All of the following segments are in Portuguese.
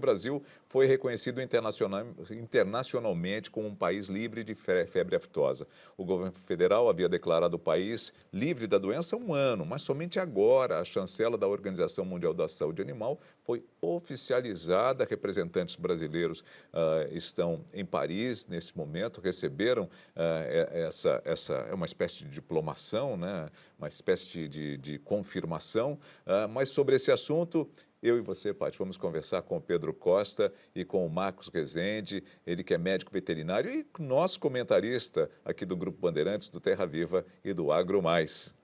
O Brasil foi reconhecido internacionalmente como um país livre de febre aftosa. O governo federal havia declarado o país livre da doença há um ano, mas somente agora a chancela da Organização Mundial da Saúde Animal foi oficializada. Representantes brasileiros estão em Paris nesse momento, receberam é uma espécie de diplomação, né? Uma espécie de confirmação, mas sobre esse assunto eu e você, Paty, vamos conversar com o Pedro Costa e com o Marcos Rezende, ele que é médico veterinário e nosso comentarista aqui do Grupo Bandeirantes, do Terra Viva e do Agro Mais.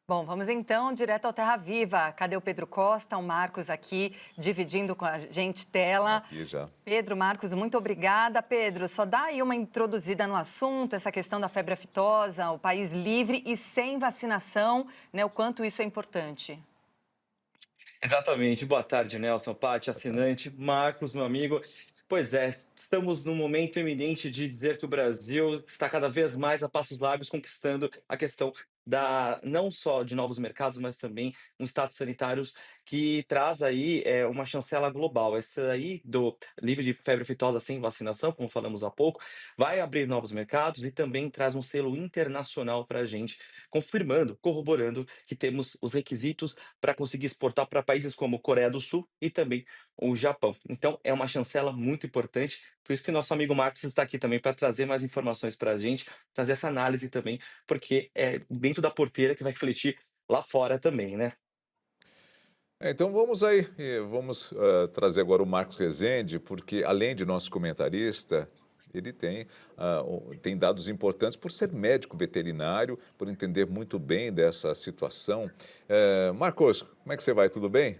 Bom, vamos então direto ao Terra Viva. Cadê o Pedro Costa? O Marcos aqui, dividindo com a gente tela. Aqui já. Pedro, Marcos, muito obrigada. Pedro, só dá aí uma introduzida no assunto, essa questão da febre aftosa, o país livre e sem vacinação, né? O quanto isso é importante. Exatamente. Boa tarde, Nelson, Paty, Boa tarde. assinante, Marcos, meu amigo. Pois é, estamos num momento eminente de dizer que o Brasil está cada vez mais a passos largos conquistando a questão da não só de novos mercados, mas também um status sanitário que traz aí uma chancela global. Esse aí do livre de febre aftosa sem vacinação, como falamos há pouco, vai abrir novos mercados e também traz um selo internacional para a gente, confirmando, corroborando que temos os requisitos para conseguir exportar para países como Coreia do Sul e também o Japão. Então, é uma chancela muito importante, por isso que nosso amigo Marcos está aqui também para trazer mais informações para a gente, trazer essa análise também, porque é dentro da porteira que vai refletir lá fora também, né? Então vamos aí, vamos trazer agora o Marcos Rezende, porque além de nosso comentarista, ele tem dados importantes por ser médico veterinário, por entender muito bem dessa situação. Marcos, como é que você vai? Tudo bem?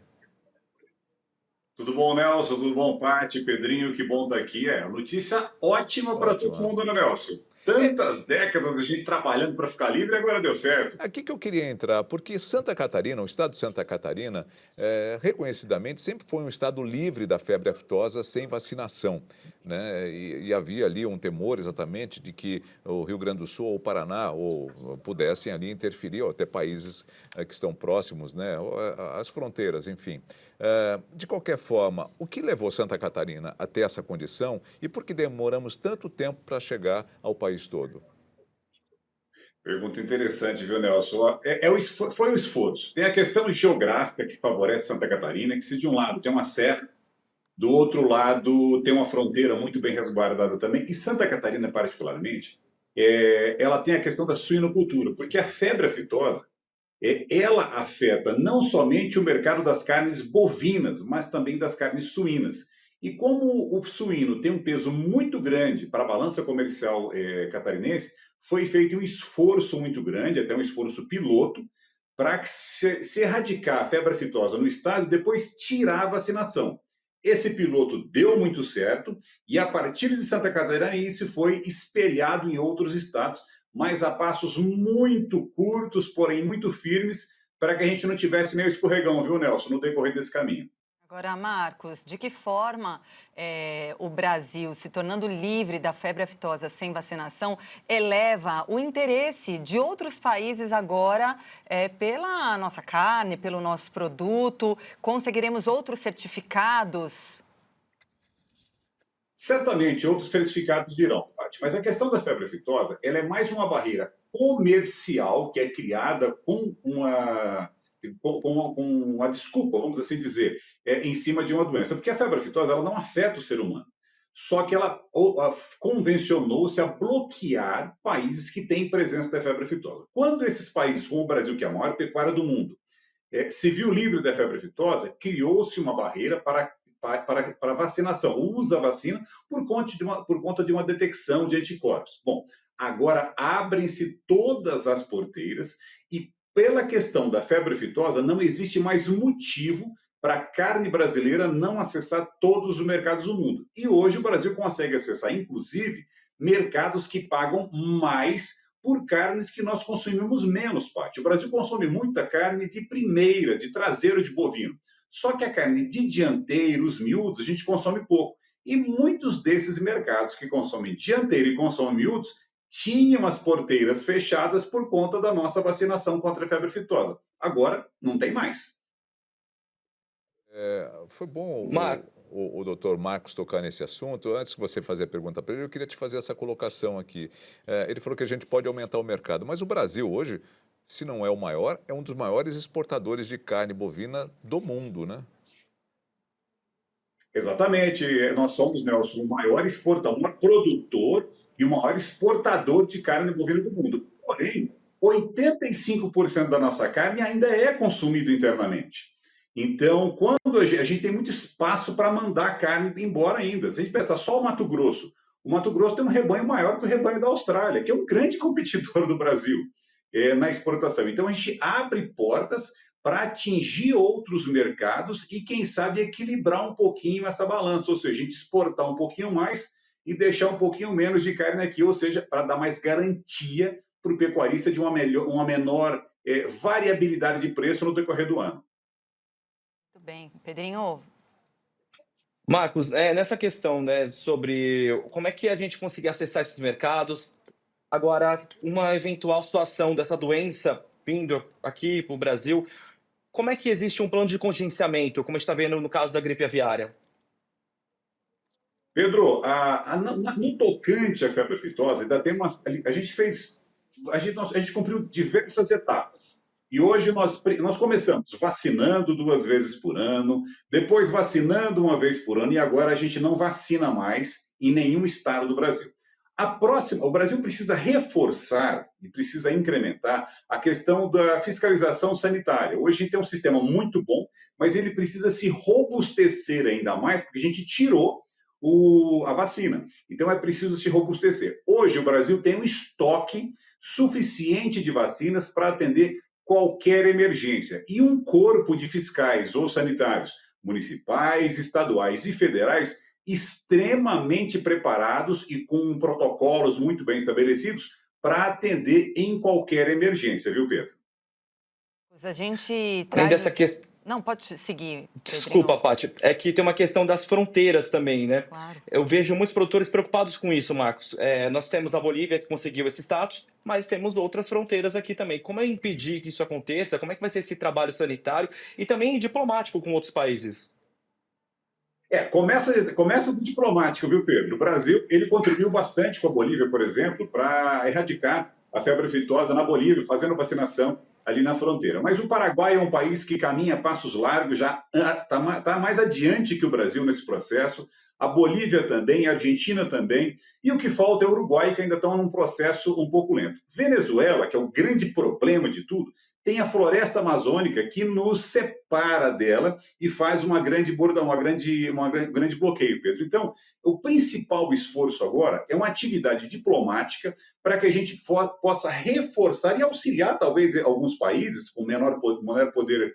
Tudo bom, Nelson? Tudo bom, Paty, Pedrinho? Que bom estar aqui. Notícia ótima para todo Ótimo. mundo, né, Nelson? É, Tantas décadas a gente trabalhando para ficar livre e agora deu certo. Aqui que eu queria entrar, porque Santa Catarina, o estado de Santa Catarina, reconhecidamente sempre foi um estado livre da febre aftosa sem vacinação, né? E havia ali um temor exatamente de que o Rio Grande do Sul ou o Paraná pudessem ali interferir, ou até países que estão próximos, né? Ou, as fronteiras, enfim. De qualquer forma, o que levou Santa Catarina até essa condição e por que demoramos tanto tempo para chegar ao país todo? Pergunta interessante, viu, Nelson? Foi um esforço. Tem a questão geográfica que favorece Santa Catarina, que se de um lado tem uma serra, do outro lado tem uma fronteira muito bem resguardada também, e Santa Catarina particularmente, ela tem a questão da suinocultura, porque a febre aftosa ela afeta não somente o mercado das carnes bovinas, mas também das carnes suínas. E como o suíno tem um peso muito grande para a balança comercial catarinense, foi feito um esforço muito grande, até um esforço piloto, para se erradicar a febre aftosa no estado e depois tirar a vacinação. Esse piloto deu muito certo e a partir de Santa Catarina isso foi espelhado em outros estados, mas a passos muito curtos, porém muito firmes, para que a gente não tivesse nem o escorregão, viu, Nelson, no decorrer desse caminho. Agora, Marcos, de que forma o Brasil, se tornando livre da febre aftosa sem vacinação, eleva o interesse de outros países agora pela nossa carne, pelo nosso produto? Conseguiremos outros certificados? Certamente outros certificados virão, Paty, mas a questão da febre aftosa ela é mais uma barreira comercial que é criada com uma desculpa, vamos assim dizer, em cima de uma doença. Porque a febre aftosa ela não afeta o ser humano. Só que ela convencionou-se a bloquear países que têm presença da febre aftosa. Quando esses países, como o Brasil, que é a maior pecuária do mundo, se viu livre da febre aftosa, criou-se uma barreira para vacinação, o uso da vacina por conta de uma detecção de anticorpos. Bom, agora abrem-se todas as porteiras e pela questão da febre aftosa não existe mais motivo para a carne brasileira não acessar todos os mercados do mundo. E hoje o Brasil consegue acessar, inclusive, mercados que pagam mais por carnes que nós consumimos menos, Paty. O Brasil consome muita carne de primeira, de traseiro de bovino. Só que a carne de dianteiro, os miúdos, a gente consome pouco. E muitos desses mercados que consomem dianteiro e consomem miúdos tinham as porteiras fechadas por conta da nossa vacinação contra a febre aftosa. Agora, não tem mais. Foi bom Mar... o doutor Marcos tocar nesse assunto, antes que você fazer a pergunta para ele, eu queria te fazer essa colocação aqui. Ele falou que a gente pode aumentar o mercado, mas o Brasil hoje, se não é o maior, é um dos maiores exportadores de carne bovina do mundo, né? Exatamente, nós somos, Nelson, o maior exportador, o maior produtor e o maior exportador de carne bovina do mundo. Porém, 85% da nossa carne ainda é consumido internamente. Então, quando a gente tem muito espaço para mandar a carne embora ainda. Se a gente pensar só o Mato Grosso tem um rebanho maior que o rebanho da Austrália, que é um grande competidor do Brasil na exportação. Então, a gente abre portas para atingir outros mercados e, quem sabe, equilibrar um pouquinho essa balança, ou seja, a gente exportar um pouquinho mais e deixar um pouquinho menos de carne aqui, ou seja, para dar mais garantia para o pecuarista de uma menor variabilidade de preço no decorrer do ano. Muito bem. Pedrinho, Marcos, nessa questão, né, sobre como é que a gente conseguir acessar esses mercados, agora, uma eventual situação dessa doença vindo aqui para o Brasil, como é que existe um plano de contingenciamento, como a gente está vendo no caso da gripe aviária? Pedro, no tocante à febre aftosa, ainda tem a gente fez, a gente cumpriu diversas etapas. E hoje nós começamos vacinando 2 vezes por ano, depois vacinando 1 vez por ano, e agora a gente não vacina mais em nenhum estado do Brasil. O Brasil precisa reforçar e precisa incrementar a questão da fiscalização sanitária. Hoje a gente tem um sistema muito bom, mas ele precisa se robustecer ainda mais, porque a gente tirou a vacina. Então é preciso se robustecer. Hoje o Brasil tem um estoque suficiente de vacinas para atender qualquer emergência. E um corpo de fiscais ou sanitários municipais, estaduais e federais extremamente preparados e com protocolos muito bem estabelecidos para atender em qualquer emergência, viu, Pedro? a gente Além traz... dessa questão. Não, pode seguir, Desculpa, Pedrinho. Paty. É que tem uma questão das fronteiras também, né? Claro. Eu vejo muitos produtores preocupados com isso, Marcos. Nós temos a Bolívia que conseguiu esse status, mas temos outras fronteiras aqui também. Como é impedir que isso aconteça? Como é que vai ser esse trabalho sanitário e também diplomático com outros países? Começa do diplomático, viu, Pedro? O Brasil, ele contribuiu bastante com a Bolívia, por exemplo, para erradicar a febre aftosa na Bolívia, fazendo vacinação ali na fronteira. Mas o Paraguai é um país que caminha a passos largos, já está mais adiante que o Brasil nesse processo. A Bolívia também, a Argentina também. E o que falta é o Uruguai, que ainda estão num processo um pouco lento. Venezuela, que é o grande problema de tudo, tem a floresta amazônica que nos separa dela e faz um grande bloqueio, Pedro. Então, o principal esforço agora é uma atividade diplomática para que a gente possa reforçar e auxiliar, talvez, alguns países com menor poder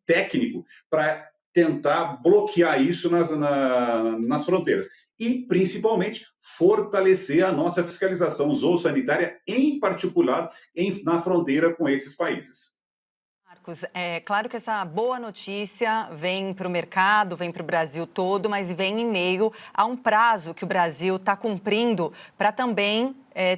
técnico para tentar bloquear isso nas fronteiras. E, principalmente, fortalecer a nossa fiscalização zoossanitária, em particular na fronteira com esses países. Marcos, é claro que essa boa notícia vem para o mercado, vem para o Brasil todo, mas vem em meio a um prazo que o Brasil está cumprindo para também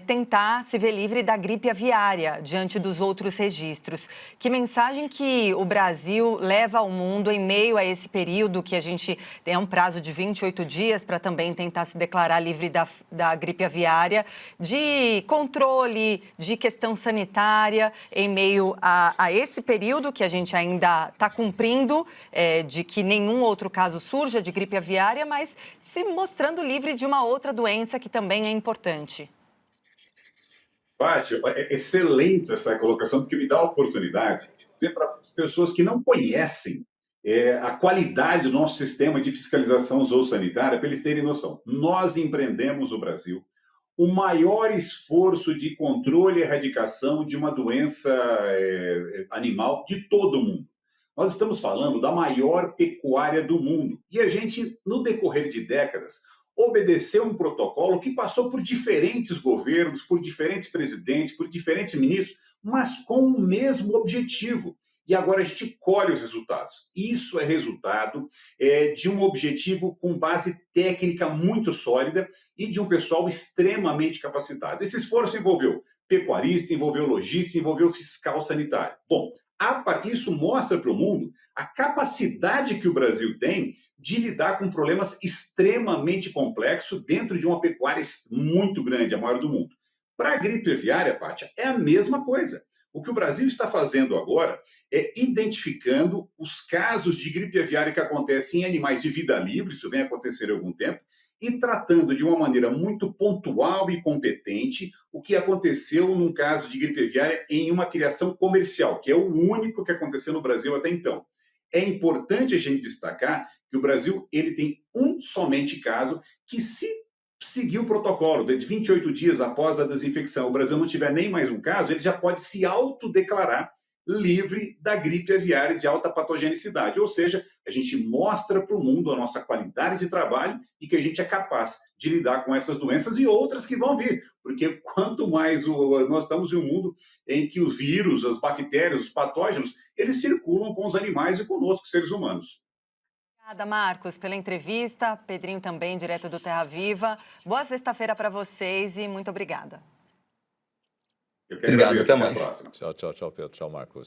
tentar se ver livre da gripe aviária diante dos outros registros. Que mensagem que o Brasil leva ao mundo em meio a esse período que a gente tem um prazo de 28 dias para também tentar se declarar livre da gripe aviária, de controle, de questão sanitária, em meio a esse período que a gente ainda está cumprindo, de que nenhum outro caso surja de gripe aviária, mas se mostrando livre de uma outra doença que também é importante. Paty, é excelente essa colocação, porque me dá a oportunidade de dizer para as pessoas que não conhecem a qualidade do nosso sistema de fiscalização zoossanitária, para eles terem noção. Nós empreendemos no Brasil o maior esforço de controle e erradicação de uma doença animal de todo o mundo. Nós estamos falando da maior pecuária do mundo. E a gente, no decorrer de décadas, obedeceu um protocolo que passou por diferentes governos, por diferentes presidentes, por diferentes ministros, mas com o mesmo objetivo. E agora a gente colhe os resultados. Isso é resultado de um objetivo com base técnica muito sólida e de um pessoal extremamente capacitado. Esse esforço envolveu pecuarista, envolveu logística, envolveu fiscal sanitário. Bom, Isso mostra para o mundo a capacidade que o Brasil tem de lidar com problemas extremamente complexos dentro de uma pecuária muito grande, a maior do mundo. Para a gripe aviária, Pátia, é a mesma coisa. O que o Brasil está fazendo agora é identificando os casos de gripe aviária que acontecem em animais de vida livre, isso vem acontecendo há algum tempo, e tratando de uma maneira muito pontual e competente o que aconteceu num caso de gripe aviária em uma criação comercial, que é o único que aconteceu no Brasil até então. É importante a gente destacar que o Brasil ele tem um somente caso que, se seguir o protocolo de 28 dias após a desinfecção, o Brasil não tiver nem mais um caso, ele já pode se autodeclarar livre da gripe aviária de alta patogenicidade. Ou seja, a gente mostra para o mundo a nossa qualidade de trabalho e que a gente é capaz de lidar com essas doenças e outras que vão vir. Porque quanto mais nós estamos em um mundo em que os vírus, as bactérias, os patógenos, eles circulam com os animais e conosco, seres humanos. Obrigada, Marcos, pela entrevista. Pedrinho também, direto do Terra Viva. Boa sexta-feira para vocês e muito obrigada. Eu que Obrigado, agradeço. até Até a mais. próxima. Tchau, tchau, tchau, Pedro. Tchau, Marcos.